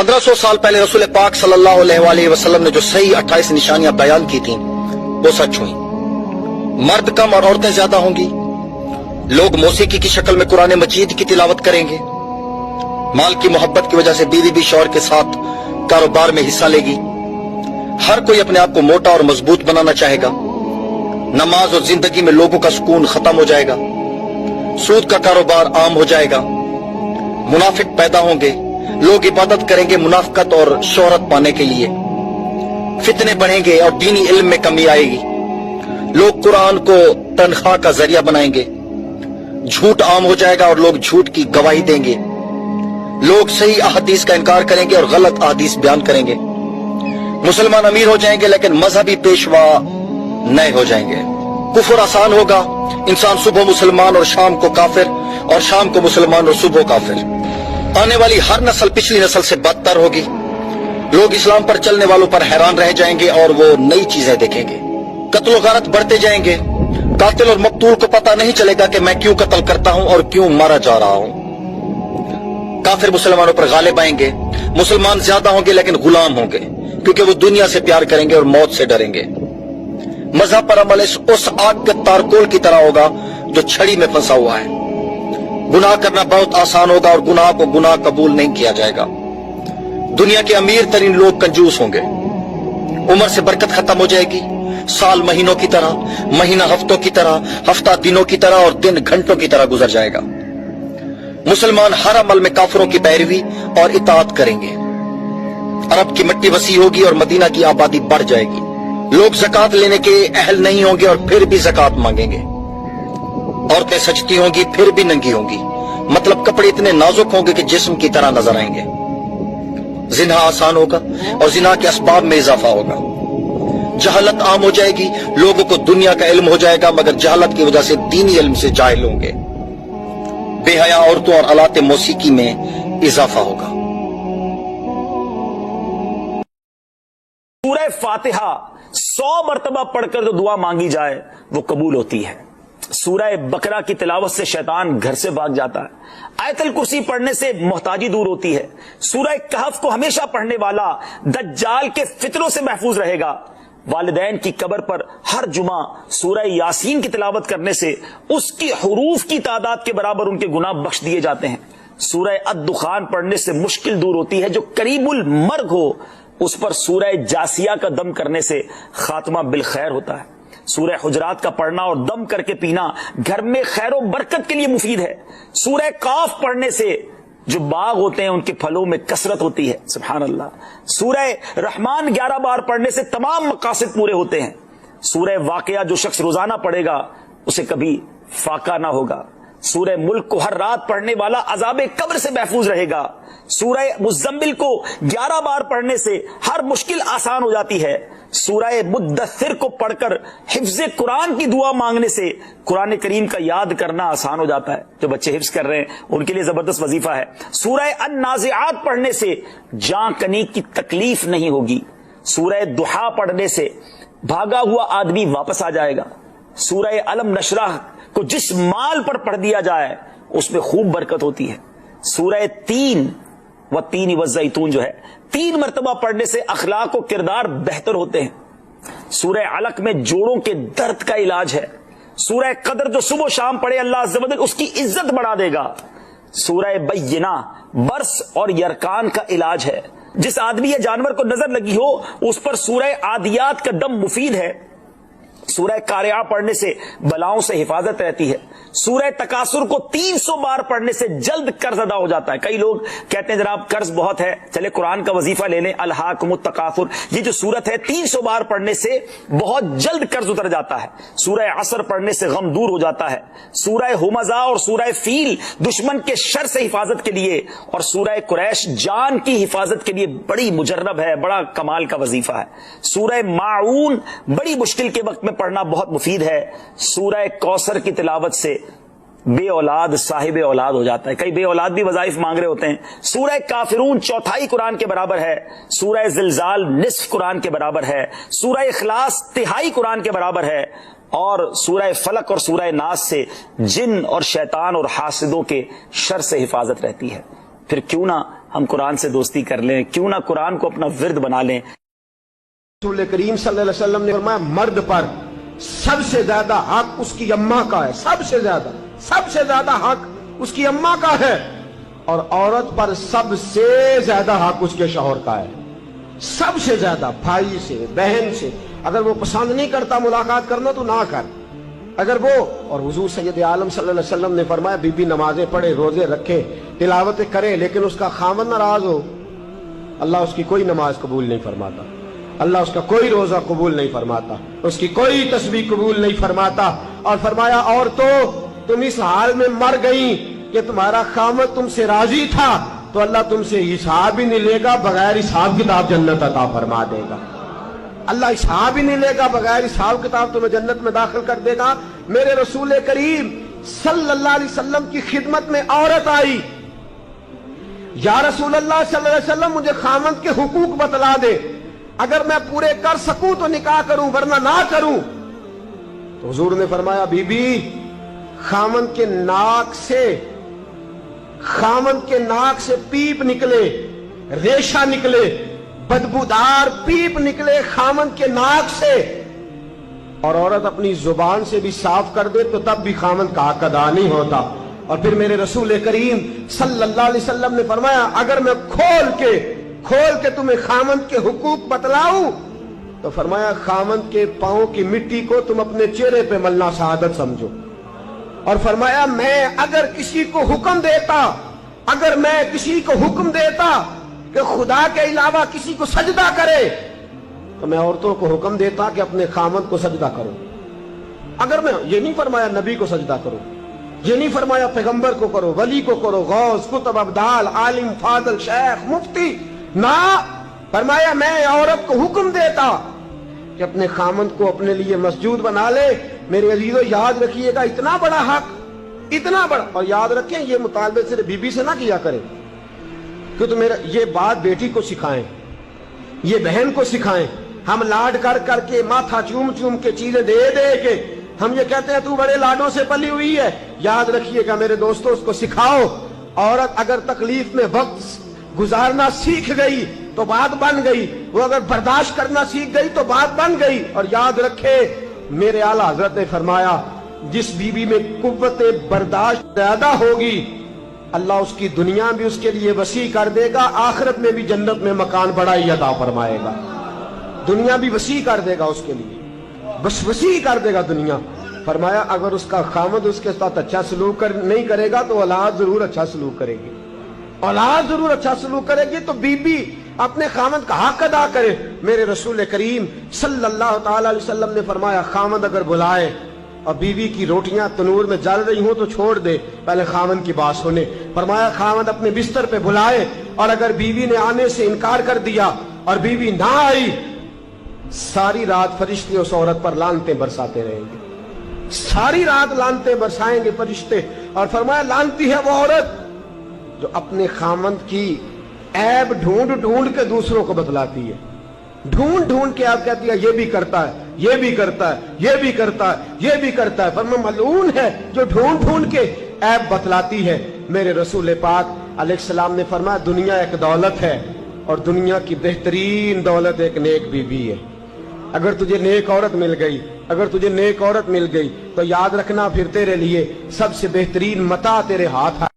1500 साल पहले रसूल पाक सल्लल्लाहु अलैहि वसल्लम ने जो सही 28 निशानियां बयान की थी वो सच हुई। मर्द कम और औरतें ज्यादा होंगी। लोग मौसीकी की शक्ल में कुरान मजीद की तिलावत करेंगे। माल की मोहब्बत की वजह से बीवी भी शौहर के साथ कारोबार में हिस्सा लेगी। हर कोई अपने आप को मोटा और मजबूत बनाना चाहेगा। नमाज और जिंदगी में लोगों का सुकून खत्म हो जाएगा। सूद का कारोबार आम हो जाएगा। मुनाफिक पैदा होंगे। लोग इबादत करेंगे मुनाफिकत और शोहरत पाने के लिए। फितने बढ़ेंगे और दीनी इल्म में कमी आएगी। लोग कुरान को तनख्वाह का जरिया बनाएंगे। झूठ आम हो जाएगा और लोग झूठ की गवाही देंगे। लोग सही अहादीस का इनकार करेंगे और गलत अहादीस बयान करेंगे। मुसलमान अमीर हो जाएंगे लेकिन मजहबी पेशवा नए हो जाएंगे। कुफर आसान होगा। इंसान सुबह मुसलमान और शाम को काफिर, और शाम को मुसलमान और सुबह काफिर। आने वाली हर नस्ल पिछली नस्ल से बदतर होगी। लोग इस्लाम पर चलने वालों पर हैरान रह जाएंगे और वो नई चीजें देखेंगे। कत्ल गारत बढ़ते जाएंगे। कातिल और मकतूल को पता नहीं चलेगा कि मैं क्यों कत्ल करता हूं और क्यों मारा जा रहा हूं। काफिर मुसलमानों पर गालिब आएंगे। मुसलमान ज्यादा होंगे लेकिन गुलाम होंगे, क्योंकि वो दुनिया से प्यार करेंगे और मौत से डरेंगे। मजहब पर अमल उस आग के तारकोल की तरह होगा जो छड़ी में फंसा हुआ है। गुनाह करना बहुत आसान होगा और गुनाह को गुनाह कबूल नहीं किया जाएगा। दुनिया के अमीर तरीन लोग कंजूस होंगे। उम्र से बरकत खत्म हो जाएगी। साल महीनों की तरह, महीना हफ्तों की तरह, हफ्ता दिनों की तरह और दिन घंटों की तरह गुजर जाएगा। मुसलमान हर अमल में काफिरों की पैरवी और इताअत करेंगे। अरब की मिट्टी वसी होगी और मदीना की आबादी बढ़ जाएगी। लोग ज़कात लेने के अहल नहीं होंगे और फिर भी ज़कात मांगेंगे। औरतें सजती होंगी फिर भी नंगी होंगी। मतलब कपड़े इतने नाजुक होंगे कि जिस्म की तरह नजर आएंगे। जिना आसान होगा और जिना के असबाब में इजाफा होगा। जहालत आम हो जाएगी। लोगों को दुनिया का इल्म हो जाएगा मगर जहालत की वजह से दीनी इल्म से जाहिल होंगे। बेहया औरतों और आलाते मौसीकी में इजाफा होगा। सूरह फातिहा 100 मरतबा पढ़कर जो दुआ मांगी जाए वो कबूल होती है। सूरह बकरा की तिलावत से शैतान घर से भाग जाता है। आयतल कुर्सी पढ़ने से मोहताजी दूर होती है। सूरह कहफ को हमेशा पढ़ने वाला दज्जाल के फितनों से महफूज रहेगा। वालिदैन की कब्र पर हर जुमा सूरह यासीन की तिलावत करने से उसकी हुरूफ की तादाद के बराबर उनके गुनाह बख्श दिए जाते हैं। सूरह अद-दुखान पढ़ने से मुश्किल दूर होती है। जो करीबुल मर्ग हो उस पर सूरह जासिया का दम करने से खात्मा बिल खैर होता है। सूरह हुजरात का पढ़ना और दम करके पीना घर में खैर और बरकत के लिए मुफीद है। सूरह काफ पढ़ने से जो बाग होते हैं उनके फलों में कसरत होती है। सुभान अल्लाह। सूरह रहमान 11 बार पढ़ने से तमाम मकासद पूरे होते हैं। सूरह वाक़िया जो शख्स रोजाना पढ़ेगा उसे कभी फाका ना होगा। सूरह मुल्क को हर रात पढ़ने वाला अज़ाबे कब्र से महफूज रहेगा। सूरह मुज़म्मिल को 11 बार पढ़ने से हर मुश्किल आसान हो जाती है। सूरह मुद्दस्सिर को पढ़कर हिफ्ज़े कुरान की दुआ मांगने से कुरान करीम का याद करना आसान हो जाता है। जो बच्चे हिफ्ज़ कर रहे हैं उनके लिए जबरदस्त वजीफा है। सूरह अन-नाज़िआत पढ़ने से जान कनी की तकलीफ नहीं होगी। सूरह दुहा पढ़ने से भागा हुआ आदमी वापस आ जाएगा। सूरह अलम नशरह को जिस माल पर पढ़ दिया जाए उसमें खूब बरकत होती है। सूरह तीन व तीन व ज़ैतून जो है 3 मरतबा पढ़ने से अखलाक और किरदार बेहतर होते हैं। सूरह अलक में जोड़ों के दर्द का इलाज है। सूरह कदर जो सुबह शाम पढ़े अल्लाह अज़्ज़ व जल उसकी इज्जत बढ़ा देगा। सूरह बय्यिना बर्स और यरकान का इलाज है। जिस आदमी या जानवर को नजर लगी हो उस पर सूरह आदियात का दम मुफीद है। सूरह कारिया पढ़ने से बलाओं से हिफाजत रहती है। सूरह तकासुर को 300 बार पढ़ने से जल्द कर्ज अदा हो जाता है। कई लोग कहते हैं जनाब कर्ज बहुत है, चले कुरान का वजीफा ले लें, अलहाकुमुत तकासुर। ये जो सूरत है 300 बार पढ़ने से बहुत जल्द कर्ज उतर जाता है। सूरह असर पढ़ने से गम दूर हो जाता है। सूरह हुमजा और सूरह फील दुश्मन के शर से हिफाजत के लिए, और सूरह कुरैश जान की हिफाजत के लिए बड़ी मुजर्रब है, बड़ा कमाल का वजीफा है। सूरह माऊन बड़ी मुश्किल के वक्त में पढ़ना बहुत मुफीद है। सूरह कौसर की तिलावत से बे औलाद साहिब औलाद हो जाता है। कई बे औलाद भी वज़ाइफ मांग रहे होते हैं। सूरह काफिरून 1/4 कुरान के बराबर है। सूरह ज़िलज़ाल निस्फ कुरान के बराबर है। सूरह इखलास 1/3 कुरान के बराबर है। और सूरह फलक और सूरह नास से जिन और शैतान और हासिदों के शर से हिफाजत रहती है। फिर क्यों ना ہم قرآن سے دوستی کر لیں, کیوں نہ قرآن کو اپنا ورد بنا لیں. رسول کریم صلی اللہ علیہ وسلم نے فرمایا مرد پر سب سے زیادہ حق اس کی اماں کا ہے, سب سے زیادہ حق اس کی اماں کا ہے, اور عورت پر سب سے زیادہ حق اس کے شوہر کا ہے, سب سے زیادہ. بھائی سے, بہن سے, اگر وہ پسند نہیں کرتا ملاقات کرنا تو نہ کر. اگر وہ, اور حضور سید عالم صلی اللہ علیہ وسلم نے فرمایا بی بی نمازیں پڑھے, روزے رکھے, تلاوتیں کرے, لیکن اس کا خاوند ناراض ہو, اللہ اس کی کوئی نماز قبول نہیں فرماتا, اللہ اس کا کوئی روزہ قبول نہیں فرماتا, اس کی کوئی تسبیح قبول نہیں فرماتا. اور فرمایا عورتوں تم اس حال میں مر گئیں کہ تمہارا خاوند تم سے راضی تھا تو اللہ تم سے حساب ہی نہیں لے گا, بغیر حساب کتاب جنت عطا فرما دے گا. اللہ حساب ہی نہیں لے گا, بغیر حساب کتاب تمہیں جنت میں داخل کر دے گا. میرے رسول کریم صلی اللہ علیہ وسلم کی خدمت میں عورت آئی, یا رسول اللہ صلی اللہ علیہ وسلم مجھے خاوند کے حقوق بتلا دے, اگر میں پورے کر سکوں تو نکاح کروں ورنہ نہ کروں. تو حضور نے فرمایا بی بی خاوند کے ناک سے پیپ نکلے, ریشہ نکلے, بدبودار پیپ نکلے خاوند کے ناک سے, اور عورت اپنی زبان سے بھی صاف کر دے تو تب بھی خاوند کا حق ادا نہیں ہوتا. اور پھر میرے رسول کریم صلی اللہ علیہ وسلم نے فرمایا اگر میں کھول کے تمہیں خاوند کے حقوق بتلاؤں تو فرمایا خاوند کے پاؤں کی مٹی کو تم اپنے چہرے پہ ملنا سعادت سمجھو. اور فرمایا میں اگر کسی کو حکم دیتا کہ خدا کے علاوہ کسی کو سجدہ کرے تو میں عورتوں کو حکم دیتا کہ اپنے خاوند کو سجدہ کرو. اگر میں, یہ نہیں فرمایا نبی کو سجدہ کرو, یہ نہیں فرمایا پیغمبر کو کرو, ولی کو کرو, غوث, کتب, ابدال, عالم, فاضل, شیخ, مفتی, نہ. فرمایا میں عورت کو حکم دیتا کہ اپنے خاوند کو اپنے لیے مسجود بنا لے. میرے عزیزو یاد رکھیے گا اتنا بڑا حق, اتنا بڑا, اور یاد رکھیں یہ مطالبے صرف بی بی سے نہ کیا کرے, کہ تو میرا یہ بات بیٹی کو سکھائیں, یہ بہن کو سکھائیں. ہم لاڈ کر کے ماتھا چوم کے چیزیں دے کے ہم یہ کہتے ہیں تو بڑے لاڈوں سے پلی ہوئی ہے. یاد رکھیے گا میرے دوستو اس کو سکھاؤ. عورت اگر تکلیف میں وقت گزارنا سیکھ گئی تو بات بن گئی, وہ اگر برداشت کرنا سیکھ گئی تو بات بن گئی. اور یاد رکھے میرے اعلیٰ حضرت نے فرمایا جس بیوی میں قوت برداشت زیادہ ہوگی اللہ اس کی دنیا بھی اس کے لیے وسیع کر دے گا, آخرت میں بھی جنت میں مکان بڑا ہی عطا فرمائے گا. دنیا بھی وسیع کر دے گا اس کے لیے, بس وسیع کر دے گا دنیا. فرمایا اگر اس کا خاوند اس کے ساتھ اچھا سلوک نہیں کرے گا تو اولاد ضرور اچھا سلوک کرے گی, اولاد ضرور اچھا سلوک کرے گی. تو بی بی اپنے خاوند کا حق ادا کرے. میرے رسول کریم صلی اللہ تعالی علیہ وسلم نے فرمایا خاوند اگر بلائے اور بیوی کی روٹیاں تنور میں جل رہی ہوں تو چھوڑ دے, پہلے خاوند کی بات سنے. فرمایا خاوند اپنے بستر پہ بلائے اور اگر بیوی نے آنے سے انکار کر دیا اور بیوی نہ آئی, ساری رات فرشتے اس عورت پر لعنتیں برساتے رہیں گے, ساری رات لعنتیں برسائیں گے فرشتے. اور فرمایا لعنتی ہے وہ عورت جو اپنے خاوند کی عیب ڈھونڈ کے دوسروں کو بتلاتی ہے, ڈھونڈ کے آپ کہتی ہے یہ بھی کرتا ہے, یہ بھی کرتا ہے, یہ بھی کرتا ہے, یہ بھی کرتا ہے. فرمایا ملعون ہے جو ڈھونڈ کے عیب بتلاتی ہے. میرے رسول پاک علیہ السلام نے فرمایا دنیا ایک دولت ہے اور دنیا کی بہترین دولت ایک نیک بیوی ہے. اگر تجھے نیک عورت مل گئی تو یاد رکھنا پھر تیرے لیے سب سے بہترین متاع تیرے ہاتھ